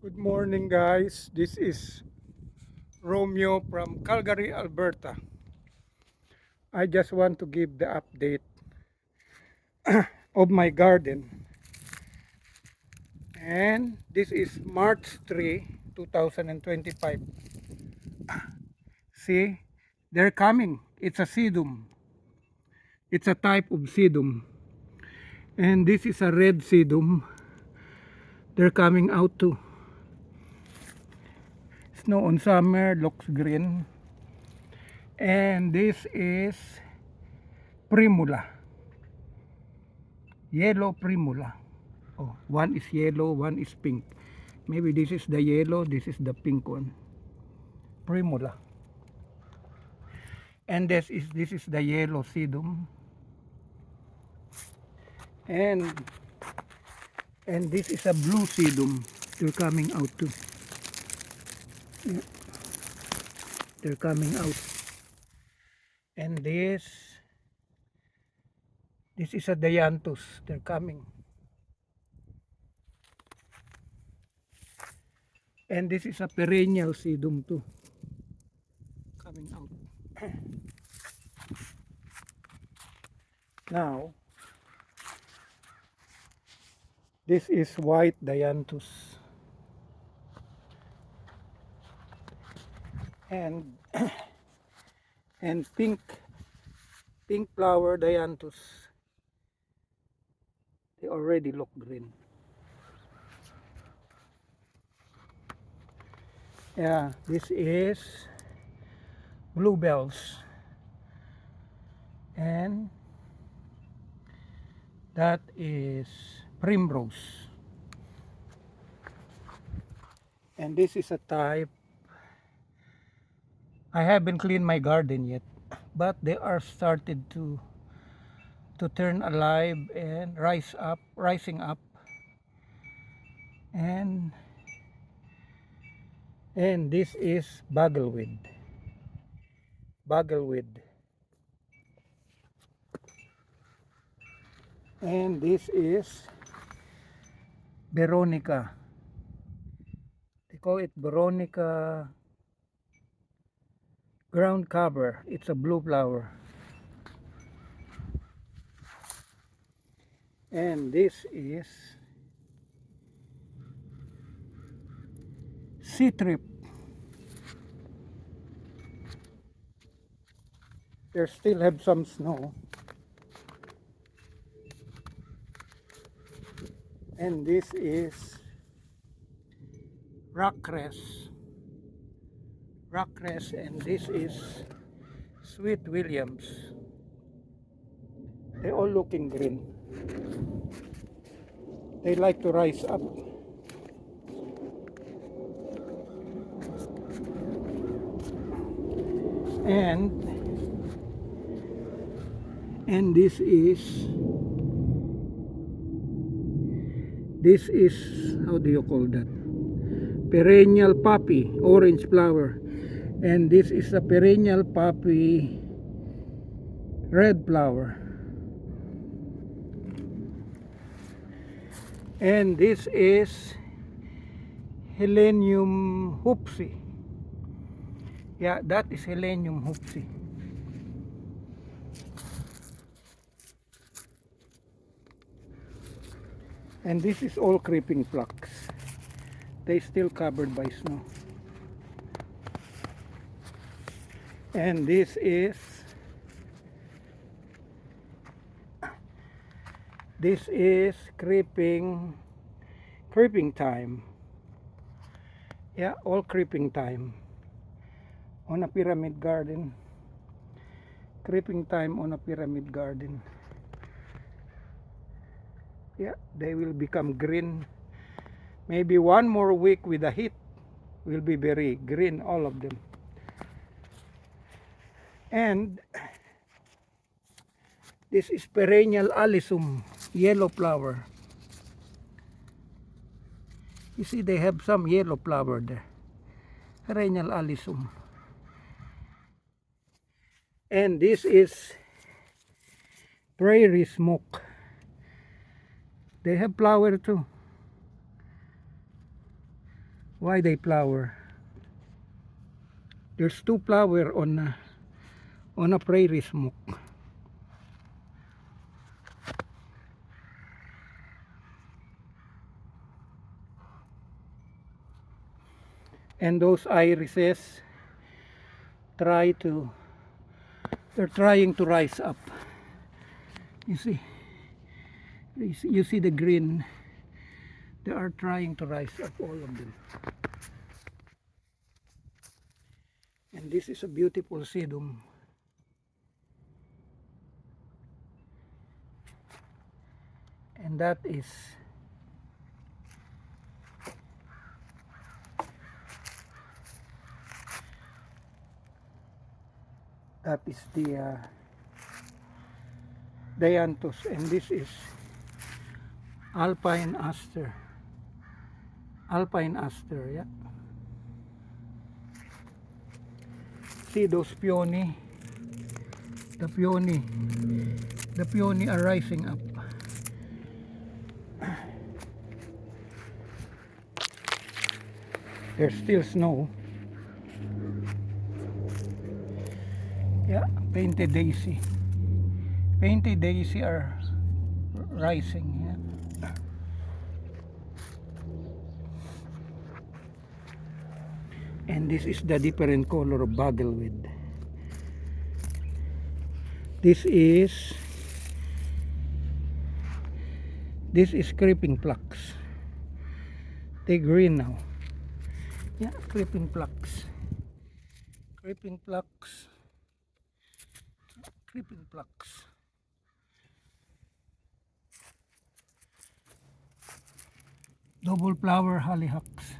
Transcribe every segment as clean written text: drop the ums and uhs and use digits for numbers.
Good morning, guys. This is Romeo from Calgary, Alberta. I just want to give the update of my garden. And this is March 3, 2025. See, they're coming. It's a sedum. It's a type of sedum. And this is a red sedum. They're coming out too. Snow on summer looks green. And this is primula. Yellow primula. Oh, one is yellow, one is pink. Maybe this is the yellow, this is the pink one. Primula. And this is the yellow sedum. And this is a blue sedum. They're coming out too. Yeah, they're coming out. And this is a dianthus. They're coming. And this is a perennial sedum too. Coming out. Now, this is white dianthus. And and pink flower dianthus. They already look green. Yeah, this is bluebells. And that is primrose. And this is a type. I haven't cleaned my garden yet, but they are started to turn alive and rising up. And this is bugleweed. And this is Veronica. They call it Veronica ground cover. It's a blue flower. And this is sea trip. There still have some snow. And this is rockcress, and this is sweet williams. They all looking green. They like to rise up. And this is how do you call that? Perennial poppy, orange flower. And this is a perennial poppy, red flower. And this is Helenium hoopsii. Yeah, that is Helenium hoopsii. And this is all creeping phlox. They still covered by snow. And this is creeping time. Yeah, all creeping time on a pyramid garden. Creeping time on a pyramid garden. Yeah, they will become green. Maybe one more week with the heat will be very green, all of them. And this is perennial alyssum, yellow flower. You see they have some yellow flower there. Perennial alyssum. And this is prairie smoke. They have flower too. Why they flower? There's two flower on a prairie smoke. And those irises they're trying to rise up. You see the green. They are trying to rise up, all of them. And this is a beautiful sedum. And that is the Dianthus, and this is Alpine Aster. Yeah. See those peony. The peony are rising up. There's still snow. Yeah, painted daisy are rising. Yeah. And this is the different color of bogleweed. This is creeping phlox. They green now. Yeah, creeping phlox. Double flower hollyhocks.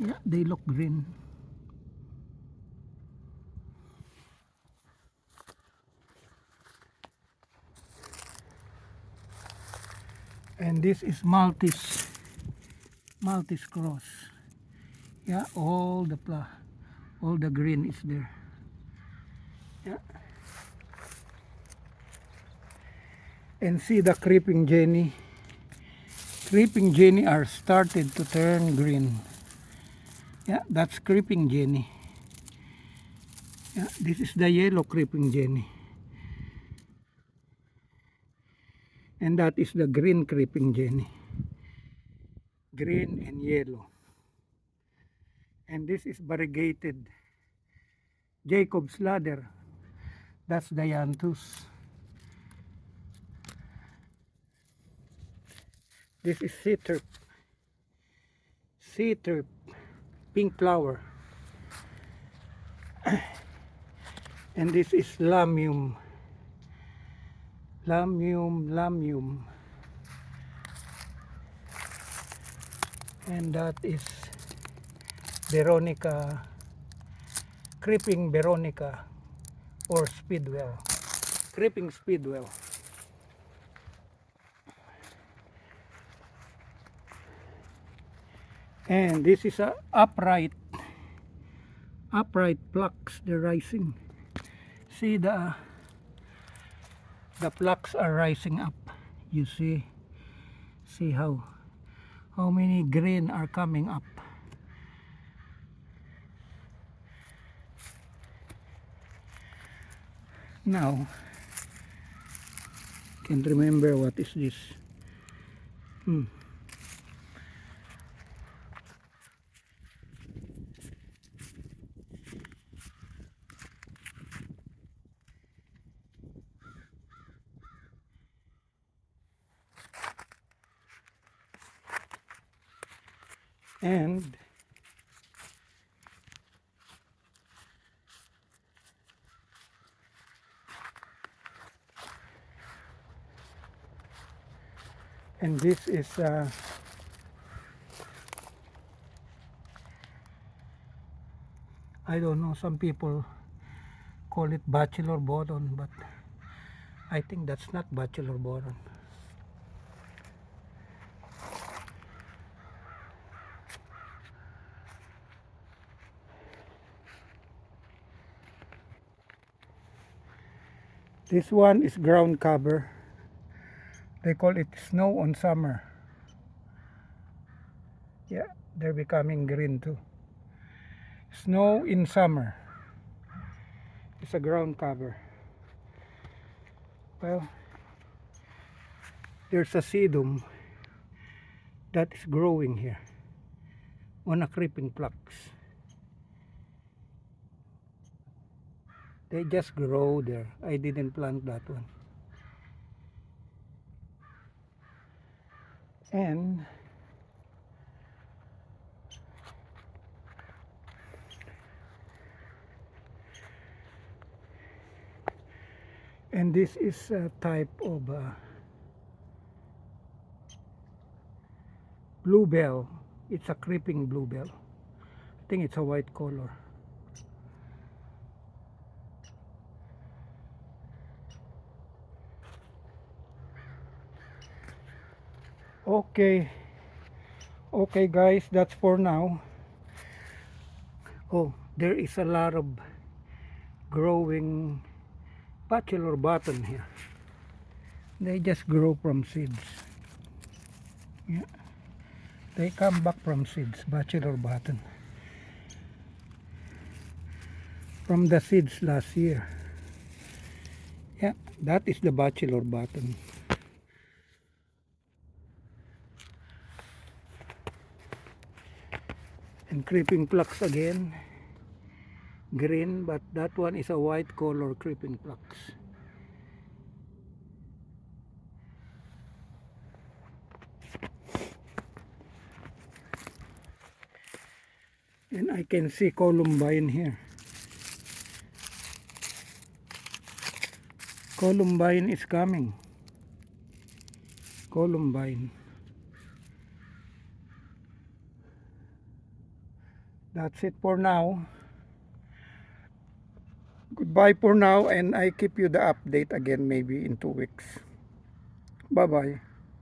Yeah, they look green. And this is Maltese cross. Yeah, all the green is there. Yeah. And see the creeping Jenny. Creeping Jenny are started to turn green. Yeah, that's creeping Jenny. Yeah, this is the yellow creeping Jenny. And that is the green creeping Jenny. Green and yellow. And this is variegated Jacob's ladder. That's Dianthus. This is Ceturp, pink flower. And this is Lamium. And that is Veronica, creeping Veronica, or Speedwell, creeping Speedwell. And this is a upright phlox. They're rising. See the phlox are rising up. You see how many green are coming up. Now can't remember what is this. And this is I don't know, some people call it bachelor boron, but I think that's not bachelor boron. This one is ground cover. They call it snow on summer. Yeah, they're becoming green too. Snow in summer. It's a ground cover. Well, there's a sedum that is growing here on a creeping flux. They just grow there. I didn't plant that one. And this is a type of bluebell. It's a creeping bluebell. I think it's a white color. Okay. Okay guys, that's for now. Oh, there is a lot of growing bachelor button here. They just grow from seeds. Yeah. They come back from seeds, bachelor button. From the seeds last year. Yeah, that is the bachelor button. And creeping flux again. Green, but that one is a white color creeping flux. And I can see columbine here. Columbine is coming. Columbine. That's it for now. Goodbye for now, and I keep you the update again maybe in 2 weeks. Bye bye.